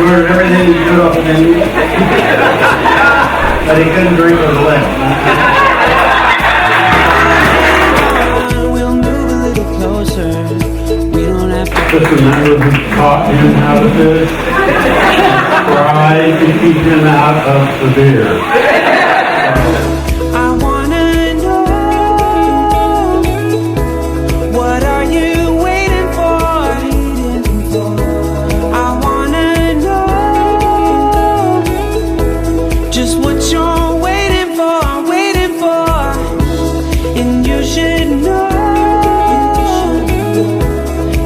He ordered everything he could off the menu. But he couldn't drink with the left. We'll move a little closer. We don't have to. Just remember who taught him how to fish. Try to keep him out of the beer. I wanna know, what are you waiting for? I wanna know just what you're waiting for, and you should know.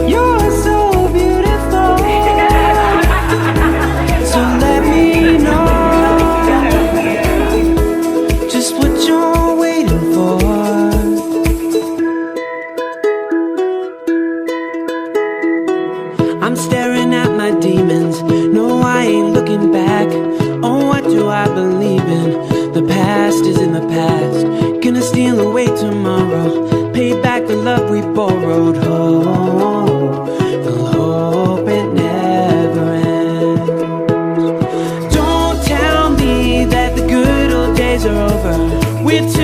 You're so beautiful. So let me know just what you're waiting for. I'm staring at my demons. No, I ain't looking back. Oh, what do I believe in? The past is in the past. Gonna steal away tomorrow. Pay back the love we borrowed. Oh, we'll hope it never ends. Don't tell me that the good old days are over. We're too